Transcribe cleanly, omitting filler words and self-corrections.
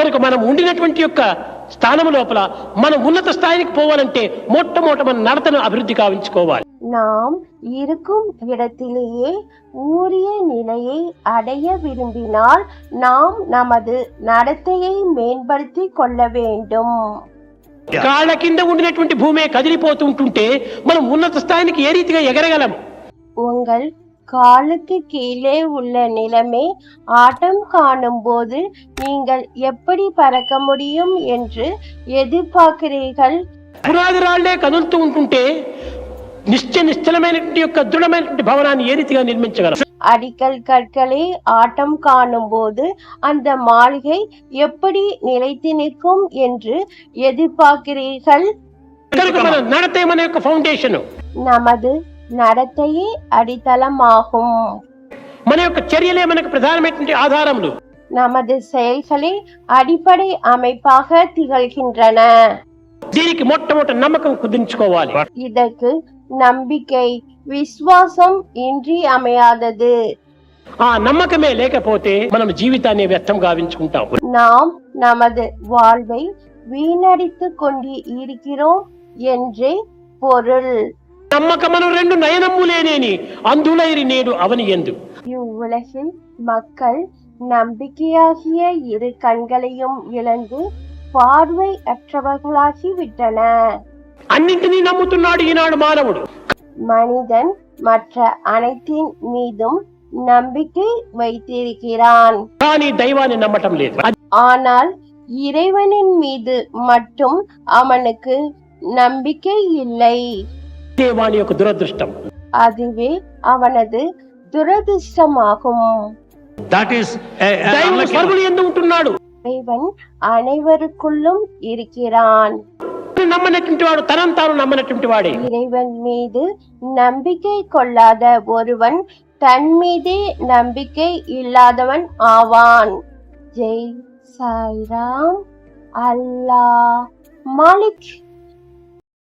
కనుక మనం ఉండినటువంటి యొక్క స్థానం లోపల మనం ఉన్నత స్థాయికి పోవాలంటే మొట్టమొదట మన నడతను అభివృద్ధి కావించుకోవాలి. நாம் இருக்கும் இடத்திலேயே ஊரிய நிலையை அடைய விரும்பினால் நாம் நமது நடத்தையை மேம்படுத்தி கொள்ள வேண்டும். కాళ్ళ కింద ఉండినటువంటి భూమే కదిలిపోతూ ఉంటుంటే మనం ఉన్నత స్థాయికి ఏ రీతిగా ఎగరగలం? உங்கள் காலுக்கு கீழே உள்ள நிலைமை ஆட்டம் காணும் போது நீங்கள் எப்படி பறக்க முடியும் என்று எதிர்பார்க்கிறீர்கள்? పునాది రాళ్లే కదులుతూ ఉంటుంటే నిశ్చలమైనటువంటి యొక్క దృఢమైనటువంటి భవనాన్ని ఏ రీతిగా నిర్మించగలం? அடிக்கல் கற்களே ஆட்டம் காணும் போது அந்த மாளிகை எப்படி நிலைத்து நிற்கும் என்று எதிர்பார்க்கிறீர்கள்? కనుక మన నడతే మన యొక్క ఫౌండేషన్, நமது நடத்தையே அடித்தளமாகும். మన యొక్క చర్యలే మనకు ప్రధానమైనటువంటి ఆధారములు. நமது செயல்களே அடிப்படை அமைப்பாக திகழ்கின்றன. దీనికి మొట్టమొదటి నమ్మకం కుదించుకోవాలి. இதற்கு நம்பிக்கை விசுவாசம் இன்றியமையாதது. ఆ నమ్మకమే లేకపోతే మనం జీవితాన్ని వ్యర్థం గావించుకుంటాం. நாம் நமது வாழ்வை வீணடித்துக் கொண்டு இருக்கிறோம் என்றே பொருள். నమ్మకమను రెండు నయనమ్ములేనేని అందులైరి నేడు అవని ఎందు. இவ்வுலகில் மக்கள் நம்பிக்கையாகிய இரு கண்களையும் இழந்து பார்வை அற்றவர்களாகி விட்டன. అన్నింటినీ నమ్ముతున్నాడు ఈనాడు మానవుడు. மனிதன் மற்ற அனைத்தின் மீதும் நம்பிக்கை வைத்திருக்கிறான். కానీ దైవాన్ని నమ్మటం లేదు. ஆனால் இறைவனின் மீது மட்டும் அவனுக்கு நம்பிக்கை இல்லை. వాని యొక్క దురదృష్టం. அதுவே அவனது துரதிர்ஷ்டமாகும். దైవం సర్వులు ఎందు ఉంటున్నాడు. இறைவன் அனைவருக்குள்ளும் இருக்கிறான். నమ్మనటువంటి వాడు తనను తాను నమ్మనటువంటి వాడే. இறைவன் மீது நம்பிக்கை கொள்ளாத ஒருவன் தன் மீதே நம்பிக்கை இல்லாதவன் ஆவான். ஜெய் சாய்ராம். அல்லாஹ் மாலிக்.